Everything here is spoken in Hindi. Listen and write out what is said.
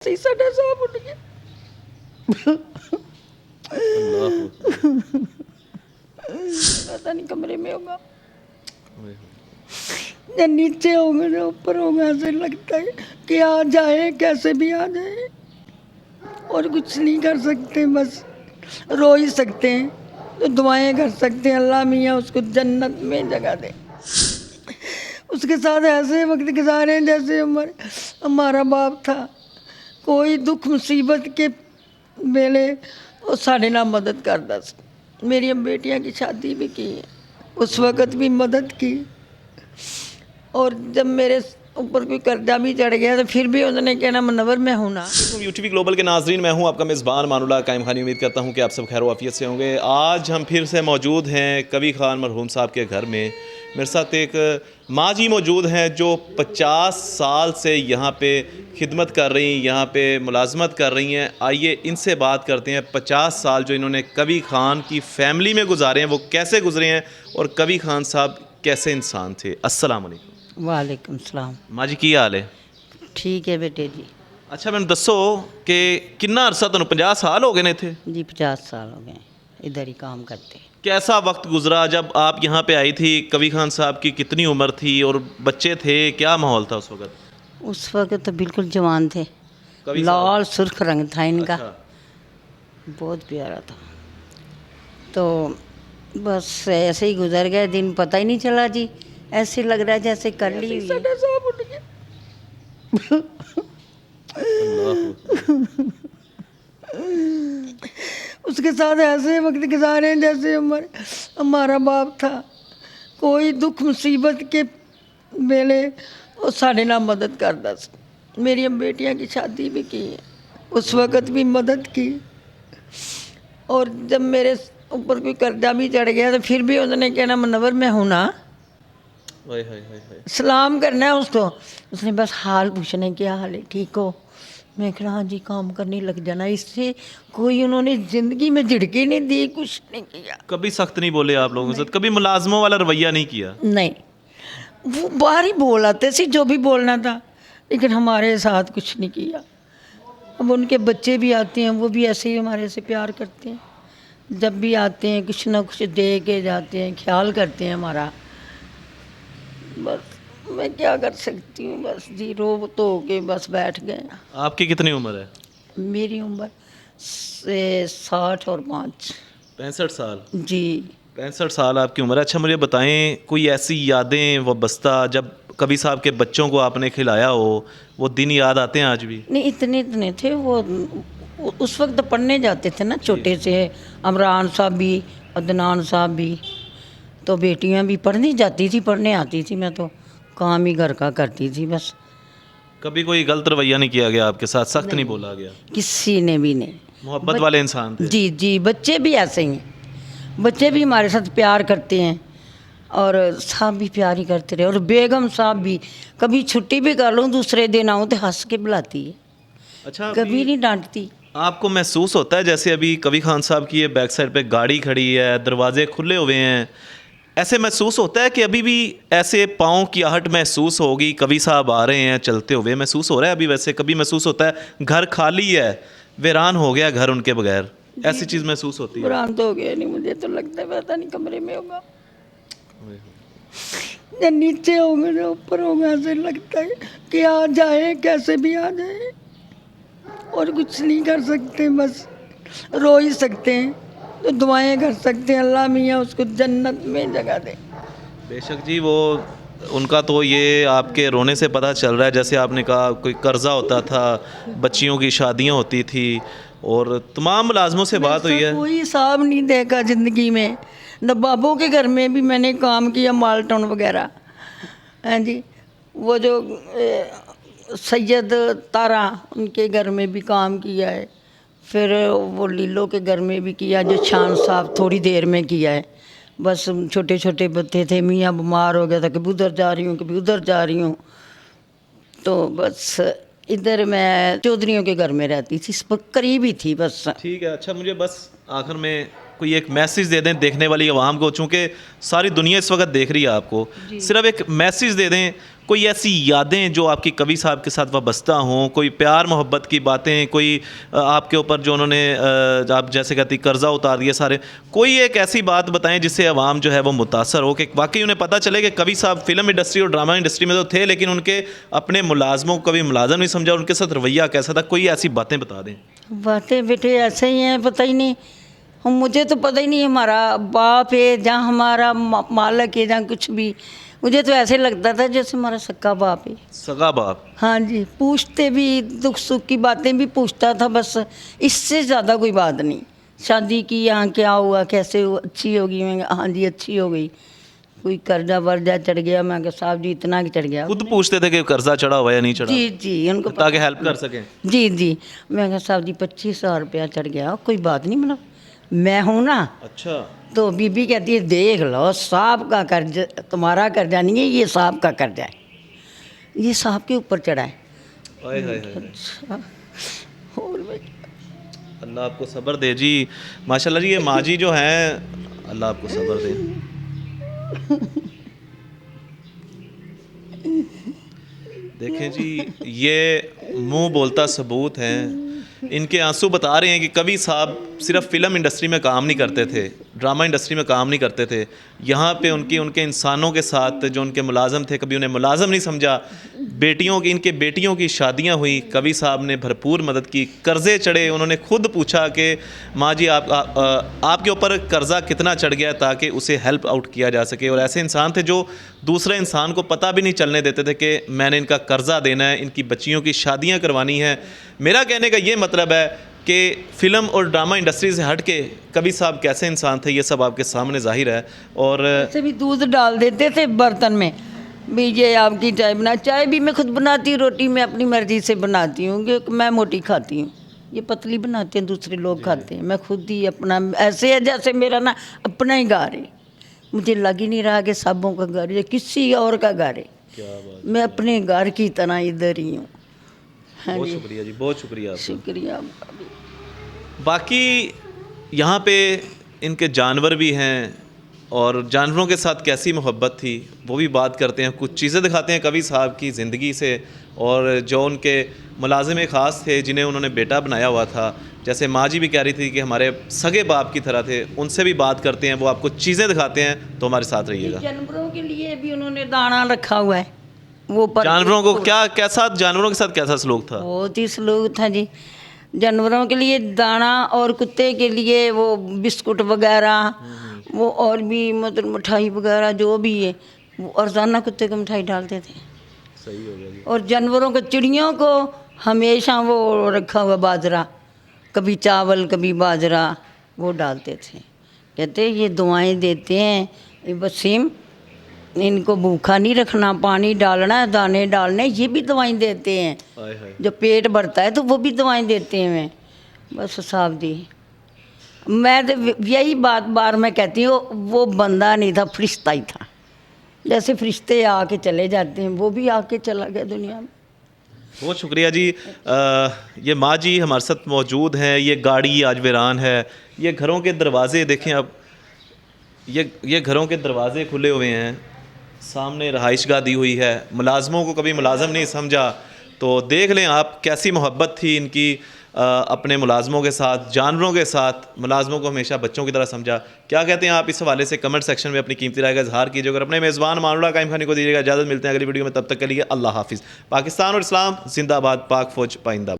ਸੀ ਸਾਡਾ ਸਾਹ ਉੱਡ ਗਿਆ। पता नहीं कमरे में होगा या नीचे होगा या ऊपर होगा। ऐसे लगता है कि आ जाए, कैसे भी आ जाए, और कुछ नहीं कर सकते, बस रो ही सकते हैं। तो दुआएं कर सकते हैं, अल्लाह मियाँ उसको जन्नत में जगह दे। उसके साथ ऐसे वक्त गुजारे हैं जैसे हमारा बाप था। कोई दुख मुसीबत के वेले वो साढ़े नाल मदद करता सी। मेरी बेटियां की शादी भी की है, उस वक़्त भी मदद की। और जब मेरे ऊपर कोई कर्जा भी चढ़ गया तो फिर भी उन्होंने कहना मुनव्वर मैं हूँ ना। यूटीवी ग्लोबल के नाजरीन, मैं हूँ आपका मेज़बान मानुल्लाह कायम खानी। उम्मीद करता हूँ कि आप सब खैर वाफियत से होंगे। आज हम फिर से मौजूद हैं कवी खान मरहूम साहब के घर में। मेरे साथ एक माँ जी मौजूद हैं जो 50 साल से यहाँ पे खिदमत कर रही हैं, यहाँ पे मुलाजमत कर रही हैं। आइए इनसे बात करते हैं। 50 साल जो इन्होंने कवी खान की फ़ैमिली में गुजारे हैं, वो कैसे गुजरे हैं और कवी खान साहब कैसे इंसान थे। अस्सलाम वालेकुम। वालेकुम सलाम। माँ जी की हाल है? ठीक है बेटे जी। अच्छा मैंने दसो कि कितना अरसा तुहानू 50 साल हो गए ने थे? जी 50 साल हो गए इधर ही काम करते। कैसा वक्त गुजरा जब आप यहाँ पे आई थी? कवी खान साहब की कितनी उम्र थी और बच्चे थे, क्या माहौल था उस वक्त? उस वक्त तो बिल्कुल जवान थे, कवि लाल सुर्ख रंग था इनका। अच्छा। बहुत प्यारा था। तो बस ऐसे ही गुजर गए दिन, पता ही नहीं चला जी। ऐसे लग रहा है जैसे कर ली हुई है। उसके साथ ऐसे वक्त गुजारे हैं जैसे हमारा बाप था। कोई दुख मुसीबत के वेले वो साढ़े नाल मदद करता सी। मेरी बेटियां की शादी भी की है, उस वक़्त भी मदद की। और जब मेरे ऊपर कोई कर्जा भी चढ़ गया तो फिर भी उन्होंने कहना मुनव्वर मैं हूँ ना। सलाम करना है उसको, उसने बस हाल पूछना है क्या हाल है, ठीक हो? मैं कहना हाँ जी, काम करने लग जाना। इससे कोई उन्होंने ज़िंदगी में झिड़की नहीं दी, कुछ नहीं किया। कभी सख्त नहीं बोले आप लोगों के साथ? कभी मुलाजमों वाला रवैया नहीं किया? नहीं, वो बाहर ही बोल आते थे जो भी बोलना था, लेकिन हमारे साथ कुछ नहीं किया। अब उनके बच्चे भी आते हैं, वो भी ऐसे ही हमारे से प्यार करते हैं। जब भी आते हैं कुछ ना कुछ दे के जाते हैं, ख्याल करते हैं हमारा। बस मैं क्या कर सकती हूँ, बस जी रो तो के बस बैठ गए। आपकी कितनी उम्र है? मेरी उम्र 60 और 5। 65 साल? जी 65 साल आपकी उम्र है। अच्छा मुझे बताएं, कोई ऐसी यादें व बस्ता जब कवि साहब के बच्चों को आपने खिलाया हो, वो दिन याद आते हैं आज भी? नहीं, इतने थे वो उस वक्त पढ़ने जाते थे ना, छोटे से अमरान साहब भी, अदनान साहब भी। तो बेटियां भी पढ़ने जाती थी, पढ़ने आती थी। मैं तो काम ही घर का करती थी बस। कभी कोई गलत रवैया नहीं किया गया आपके साथ? सख्त नहीं बोला गया? किसी ने भी नहीं। मोहब्बत वाले इंसान थे? जी जी, बच्चे भी ऐसे ही हैं। बच्चे भी हमारे साथ प्यार करते हैं और साहब भी प्यार ही करते रहे। और बेगम साहब भी, कभी छुट्टी भी कर लूँ दूसरे दिन आऊँ तो हंस के बुलाती है। अच्छा, कभी नहीं डांटती। आपको महसूस होता है जैसे अभी कवि खान साहब की ये बैक साइड पे गाड़ी खड़ी है, दरवाजे खुले हुए हैं, ऐसे महसूस होता है कि अभी भी ऐसे पाँव की आहट महसूस होगी? कवि साहब आ रहे हैं चलते हुए, महसूस हो रहा है अभी? वैसे कभी महसूस होता है घर खाली है, वीरान हो गया घर उनके बगैर, ऐसी चीज़ महसूस होती है? वीरान तो हो गया नहीं, मुझे तो लगता है पता नहीं कमरे में होगा या नीचे होगा या ऊपर होगा। ऐसे लगता है कि आ जाए, कैसे भी आ जाए, और कुछ नहीं कर सकते, बस रो ही सकते हैं। तो दुआएं कर सकते हैं, अल्लाह मियाँ उसको जन्नत में जगह दे। बेशक जी, वो उनका तो ये आपके रोने से पता चल रहा है। जैसे आपने कहा कोई कर्जा होता था, बच्चियों की शादियां होती थी, और तमाम मुलाजमों से बात हुई है। कोई हिसाब नहीं देखा ज़िंदगी में। नवाबों के घर में भी मैंने काम किया, माल्टन वगैरह, हैं जी। वो जो सैयद तारा, उनके घर में भी काम किया है। फिर वो लीलो के घर में भी किया, जो शान साहब थोड़ी देर में किया है। बस छोटे छोटे बच्चे थे, मियाँ बीमार हो गया था, कभी उधर जा रही हूँ कभी उधर जा रही हूँ। तो बस इधर मैं चौधरियों के घर में रहती थी, इस पर करीब ही थी बस। ठीक है। अच्छा मुझे बस आखिर में कोई एक मैसेज दे दें देखने वाली आवाम को, चूँकि सारी दुनिया इस वक्त देख रही है आपको, सिर्फ एक मैसेज दे दें कोई ऐसी यादें जो आपकी कवि साहब के साथ वाबस्ता हों, कोई प्यार मोहब्बत की बातें, कोई आपके ऊपर जो उन्होंने आप जैसे कहती कर्जा उतार दिया सारे, कोई एक ऐसी बात बताएं जिससे आवाम जो है वो मुतासर हो कि वाकई उन्हें पता चले कि कवि साहब फिल्म इंडस्ट्री और ड्रामा इंडस्ट्री में तो थे लेकिन उनके अपने मुलाजमों को कभी मुलाजम नहीं समझा, उनके साथ रवैया कैसा था, कोई ऐसी बातें बता दें। बातें बेटे ऐसे ही हैं, पता ही नहीं, हम मुझे तो पता ही नहीं हमारा बाप है जहाँ हमारा मालक है जहाँ कुछ भी, मुझे तो ऐसे लगता था जैसे हमारा सक्का बाप है। सगा बाप। हाँ जी, पूछते भी, दुख सुख की बातें भी पूछता था, बस इससे ज़्यादा कोई बात नहीं। शादी की, यहाँ क्या हुआ, कैसे हुआ, अच्छी होगी, मैं कहा, हाँ जी अच्छी हो गई। कोई कर्जा वर्जा चढ़ गया, मैं कहा साहब जी इतना की चढ़ गया। खुद पूछते थे कि कर्जा चढ़ा हुआ या नहीं चढ़ा, जी जी उनको ताकि हेल्प कर सकें। जी जी, मैं कहा साहब जी 25,000 रुपया चढ़ गया, कोई बात नहीं, मतलब मैं हूँ ना। अच्छा। तो बीबी कहती है देख लो, साहब का कर्ज, तुम्हारा कर्जा नहीं है, ये साहब का कर्जा है, ये साहब के ऊपर चढ़ा है। हाय हाय हाय। अच्छा, और भाई अल्लाह आपको सब्र दे जी। माशाल्लाह जी, ये माँ जी जो हैं, अल्लाह आपको सब्र दे। देखें जी, ये मुंह बोलता सबूत हैं, इनके आंसू बता रहे हैं कि कवि साहब सिर्फ फिल्म इंडस्ट्री में काम नहीं करते थे, ड्रामा इंडस्ट्री में काम नहीं करते थे, यहाँ पे उनके इंसानों के साथ जो उनके मुलाजम थे कभी उन्हें मुलाजम नहीं समझा। इनके बेटियों की शादियाँ हुई, कवि साहब ने भरपूर मदद की, कर्ज़े चढ़े, उन्होंने खुद पूछा कि माँ जी आपके ऊपर कर्ज़ा कितना चढ़ गया ताकि उसे हेल्प आउट किया जा सके। और ऐसे इंसान थे जो दूसरे इंसान को पता भी नहीं चलने देते थे कि मैंने इनका कर्ज़ा देना है, इनकी बच्चियों की शादियाँ करवानी है। मेरा कहने का ये मतलब है कि फ़िल्म और ड्रामा इंडस्ट्री से हट के कवि साहब कैसे इंसान थे, ये सब आपके सामने ज़ाहिर है। और ऐसे भी दूध डाल देते थे बर्तन में, भी ये आपकी चाय बना, चाय भी मैं खुद बनाती हूँ, रोटी मैं अपनी मर्ज़ी से बनाती हूँ कि मैं मोटी खाती हूँ, ये पतली बनाते हैं दूसरे लोग खाते हैं, मैं खुद ही अपना, ऐसे है जैसे मेरा ना अपना ही घर है, मुझे लग ही नहीं रहा कि सबों का घर है, किसी और का घर है। क्या बात, मैं अपने घर की तरह इधर ही हूँ। हाँ बहुत जी, शुक्रिया जी, बहुत शुक्रिया आपका। शुक्रिया आपका भी। बाकी यहाँ पे इनके जानवर भी हैं और जानवरों के साथ कैसी मोहब्बत थी वो भी बात करते हैं, कुछ चीज़ें दिखाते हैं कवि साहब की ज़िंदगी से, और जो उनके मुलाजिम ख़ास थे जिन्हें उन्होंने बेटा बनाया हुआ था, जैसे माँ जी भी कह रही थी कि हमारे सगे बाप की तरह थे, उनसे भी बात करते हैं, वो आपको चीज़ें दिखाते हैं, तो हमारे साथ रहिएगा। जानवरों के लिए भी उन्होंने दाना रखा हुआ है, वो पर जानवरों को जानवरों के साथ कैसा सलूक था? बहुत ही सलूक था जी। जानवरों के लिए दाना और कुत्ते के लिए वो बिस्कुट वगैरह, वो और भी मतलब मिठाई वगैरह जो भी है, वो रोज़ाना कुत्ते को मिठाई डालते थे। सही हो गया जी। और जानवरों को, चिड़ियों को हमेशा वो रखा हुआ बाजरा, कभी चावल कभी बाजरा, वो डालते थे। कहते ये दुआएं देते हैं, ये वसीम इनको भूखा नहीं रखना, पानी डालना, दाने डालने, ये भी दवाएं देते हैं। हाय हाय। जब पेट भरता है तो वो भी दवाएं देते हैं। मैं बस साहब जी, मैं तो यही बात बार मैं कहती हूँ, वो बंदा नहीं था, फरिश्ता ही था। जैसे फरिश्ते आके चले जाते हैं, वो भी आके चला गया दुनिया में। बहुत शुक्रिया जी। ये माँ जी हमारे साथ मौजूद हैं, ये गाड़ी आज वीरान है, ये घरों के दरवाजे देखें आप, ये घरों के दरवाजे खुले हुए हैं, सामने रहाइशगाह दी हुई है, मुलाजमों को कभी मुलाजम नहीं समझा, तो देख लें आप कैसी मोहब्बत थी इनकी अपने मुलाजमों के साथ, जानवरों के साथ, मुलाजमों को हमेशा बच्चों की तरह समझा। क्या कहते हैं आप इस हवाले से कमेंट सेक्शन में अपनी कीमती राय का इजहार कीजिएगा और अपने मेज़बान मानुल्लाह कायम खानी को दीजिएगा इजाज़त। मिलते हैं अगली वीडियो में, तब तक के लिए अल्लाह हाफिज़। पाकिस्तान और इस्लाम जिंदाबाद, पाक फौज पाइंदा।